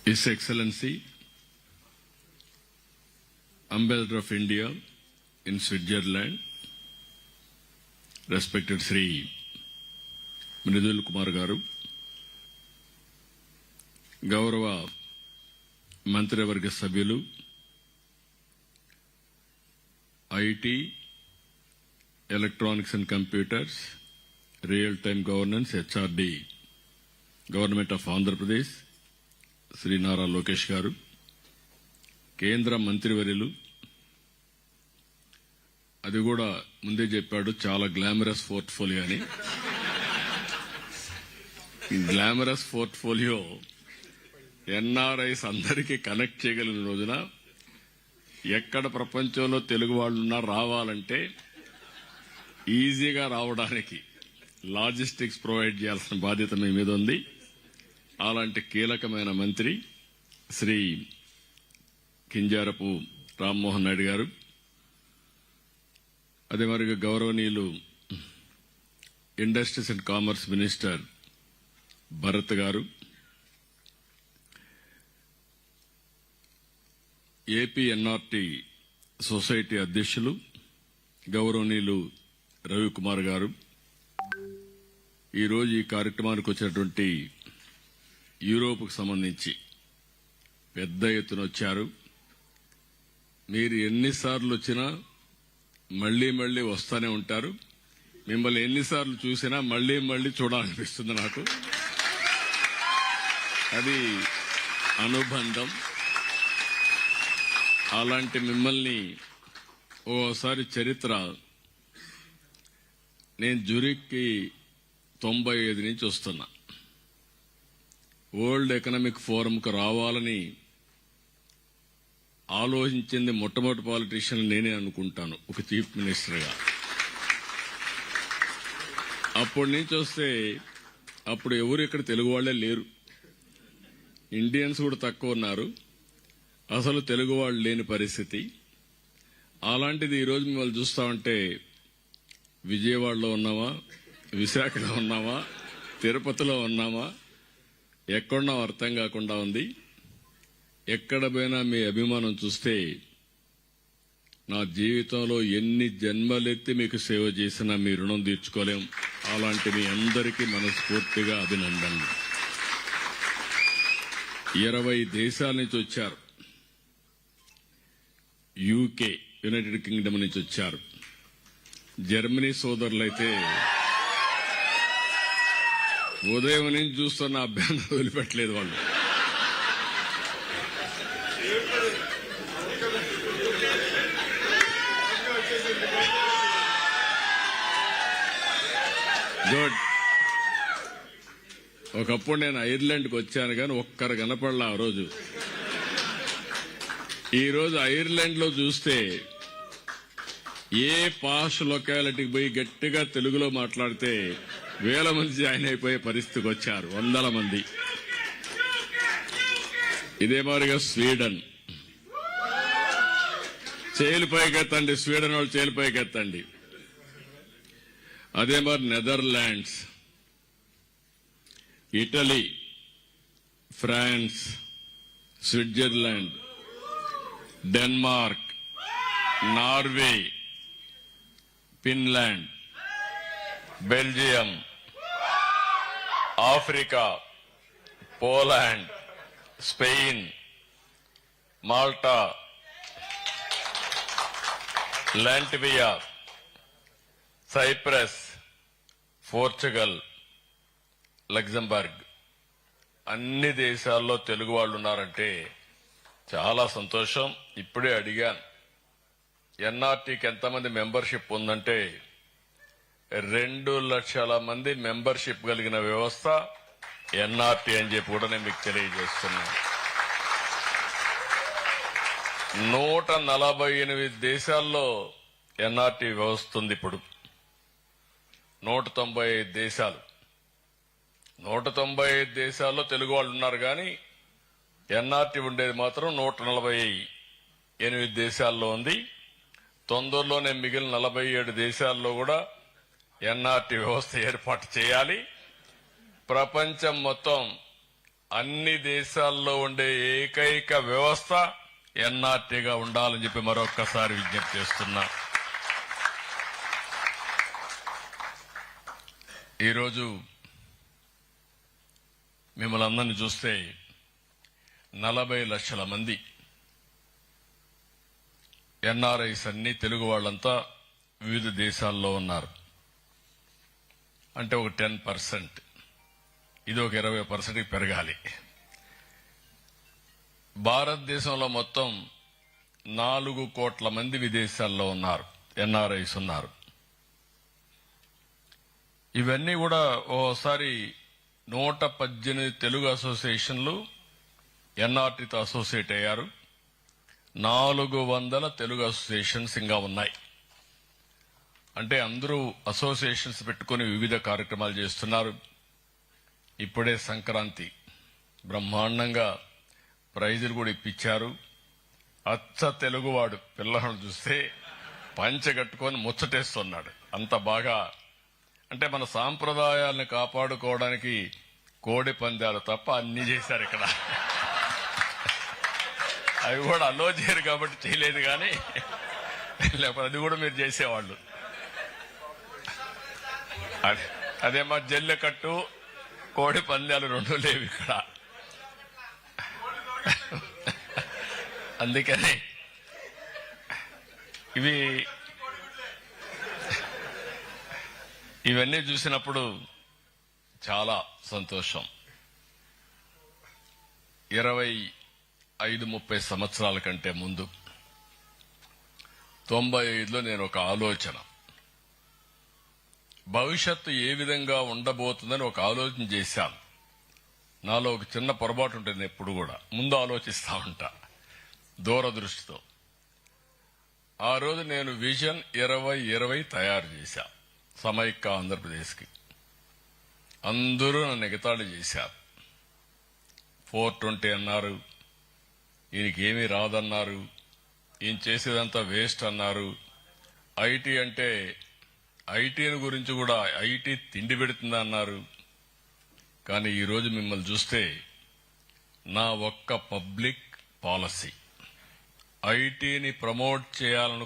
His Excellency, Ambassador of India in Switzerland, respected Sri Mridul Kumar Garu, గౌరవ మంత్రివర్గ సభ్యులు, IT, electronics and computers, real time governance, HRD, government of Andhra Pradesh, Shri Nara Lokesh garu, కేంద్ర మంత్రివర్యులు, అది కూడా ముందే చెప్పాడు చాలా గ్లామరస్ పోర్ట్ఫోలియో అని. ఈ గ్లామరస్ పోర్ట్ఫోలియో ఎన్ఆర్ఐస్ అందరికీ కనెక్ట్ చేయగలిగిన రోజున ఎక్కడ ప్రపంచంలో తెలుగు వాళ్ళున్నా రావాలంటే ఈజీగా రావడానికి లాజిస్టిక్స్ ప్రొవైడ్ చేయాల్సిన బాధ్యత మీ మీద ఉంది. అలాంటి కీలకమైన మంత్రి శ్రీ కింజారపు రామ్మోహన్ నాయుడు గారు, అదే మరి గౌరవనీయులు industries and commerce minister Bharat గారు, ఏపీ ఎన్ఆర్టీ సొసైటీ అధ్యక్షులు గౌరవనీయులు రవికుమార్ గారు, ఈరోజు ఈ కార్యక్రమానికి వచ్చినటువంటి యూరోప్కు సంబంధించి పెద్ద ఎత్తున వచ్చారు. మీరు ఎన్నిసార్లు వచ్చినా మళ్లీ మళ్లీ వస్తూనే ఉంటారు. మిమ్మల్ని ఎన్నిసార్లు చూసినా మళ్లీ మళ్లీ చూడాలనిపిస్తుంది నాకు. అది అనుబంధం. అలాంటి మిమ్మల్ని ఓసారి చరిత్ర, నేను జురిక్కి 95 నుంచి వస్తున్నా. వరల్డ్ ఎకనామిక్ ఫోరంకు రావాలని ఆలోచించింది మొట్టమొదటి పాలిటీషియన్ నేనే అనుకుంటాను, ఒక చీఫ్ మినిస్టర్గా. అప్పటి నుంచి వస్తే అప్పుడు ఎవరు ఇక్కడ తెలుగు వాళ్లే లేరు, ఇండియన్స్ కూడా తక్కువ ఉన్నారు, అసలు తెలుగు వాళ్ళు లేని పరిస్థితి. అలాంటిది ఈరోజు మిమ్మల్ని చూస్తా ఉంటే విజయవాడలో ఉన్నామా, విశాఖలో ఉన్నామా, తిరుపతిలో ఉన్నామా, ఎక్కడున్నాం అర్థం కాకుండా ఉంది. ఎక్కడ పోయినా మీ అభిమానం చూస్తే నా జీవితంలో ఎన్ని జన్మలెత్తి మీకు సేవ చేసినా మీ రుణం తీర్చుకోలేం. అలాంటి మీ అందరికీ మనస్ఫూర్తిగా అభినందనలు. 20 దేశాల నుంచి వచ్చారు. యూకే, యునైటెడ్ కింగ్డమ్ నుంచి వచ్చారు. జర్మనీ సోదరులైతే ఉదయం నుంచి చూస్తున్న అభ్యర్థన వదిలిపెట్టలేదు వాళ్ళు. గుడ్. ఒకప్పుడు నేను ఐర్లాండ్కి వచ్చాను కానీ ఒక్కరు కనపడలా ఆ రోజు. ఈ రోజు ఐర్లాండ్ లో చూస్తే ఏ పాష్ లొకాలిటీకి పోయి గట్టిగా తెలుగులో మాట్లాడితే వేల మంది జాయిన్ అయిపోయే పరిస్థితికి వచ్చారు, 100 మంది. ఇదే మాదిరిగా స్వీడన్, చేలు పైకెత్తండి, స్వీడన్ వాళ్ళు చేలు పైకెత్తండి. అదే మరి Netherlands, Italy, France, Switzerland, Denmark, Norway, Finland, Belgium, Africa, Poland, Spain, Malta, Latvia, Cyprus, Portugal, Luxembourg, అన్ని దేశాల్లో తెలుగు వాళ్ళు ఉన్నారంటే చాలా సంతోషం. ఇప్పుడే అడిగాను, ఎన్ఆర్టీకి ఎంతమంది మెంబర్షిప్ ఉందంటే 2 లక్షల మంది మెంబర్షిప్ కలిగిన వ్యవస్థ ఎన్ఆర్టీ అని చెప్పి కూడా నేను మీకు తెలియజేస్తున్నాను. 148 దేశాల్లో ఎన్ఆర్టీ వ్యవస్థ ఉంది. ఇప్పుడు 195 దేశాలు, 195 దేశాల్లో తెలుగు వాళ్ళు ఉన్నారు. కానీ ఎన్ఆర్టీ ఉండేది మాత్రం 148 దేశాల్లో ఉంది. తొందరలోనే మిగిలిన 47 దేశాల్లో కూడా ఎన్ఆర్టీ వ్యవస్థ ఏర్పాటు చేయాలి. ప్రపంచం మొత్తం అన్ని దేశాల్లో ఉండే ఏకైక వ్యవస్థ ఎన్ఆర్టీగా ఉండాలని చెప్పి మరొక్కసారి విజ్ఞప్తి చేస్తున్నా. ఈరోజు మిమ్మల్ని అందరినీ చూస్తే 40 లక్షల మంది ఎన్ఆర్ఐస్ అన్ని తెలుగు వాళ్ళంతా వివిధ దేశాల్లో ఉన్నారు. అంటే ఒక 10%, ఇది ఒక 20% పెరగాలి. భారతదేశంలో మొత్తం 4 కోట్ల మంది విదేశాల్లో ఉన్నారు, ఎన్ఆర్ఐస్ ఉన్నారు. ఇవన్నీ కూడా ఓసారి 118 తెలుగు అసోసియేషన్లు ఎన్ఆర్టీతో అసోసియేట్ అయ్యారు. 400 తెలుగు అసోసియేషన్స్ ఇంకా ఉన్నాయి. అంటే అందరూ అసోసియేషన్స్ పెట్టుకుని వివిధ కార్యక్రమాలు చేస్తున్నారు. ఇప్పుడే సంక్రాంతి బ్రహ్మాండంగా ప్రైజులు కూడా ఇప్పించారు. అచ్చ తెలుగువాడు పిల్లలను చూస్తే పంచె కట్టుకొని ముచ్చటేస్తున్నాడు. అంత బాగా, అంటే మన సాంప్రదాయాలను కాపాడుకోవడానికి కోడి పందాలు తప్ప అన్ని చేశారు ఇక్కడ. అవి కూడా అలో చేయరు కాబట్టి చేయలేదు, కానీ లేకపోతే అది కూడా మీరు చేసేవాళ్ళు. అదే మా జల్లెకట్టు కోడి పందాలు 2 లేవు ఇక్కడ. అందుకని ఇవన్నీ చూసినప్పుడు చాలా సంతోషం. 25-30 సంవత్సరాల కంటే ముందు 95లో నేను ఒక ఆలోచన, భవిష్యత్తు ఏ విధంగా ఉండబోతుందని ఒక ఆలోచన చేశాను. నాలో ఒక చిన్న పొరపాటు ఉంటుంది, ఎప్పుడు కూడా ముందు ఆలోచిస్తా ఉంటా దూరదృష్టితో. ఆ రోజు నేను విజన్ 2020 తయారు చేశా సమైక్య ఆంధ్రప్రదేశ్కి. అందరూ నన్ను ఎగతాళి చేశారు. 420 అన్నారు, ఈయనకి ఏమీ రాదన్నారు, ఈయన చేసేదంతా వేస్ట్ అన్నారు. ఐటీ అంటే ఐటీని గురించి కూడా ఐటీ తిండి పెడుతుందా అన్నారు. కానీ ఈరోజు మిమ్మల్ని చూస్తే నా ఒక్క పబ్లిక్ పాలసీ ఐటీని ప్రమోట్ చేయాలను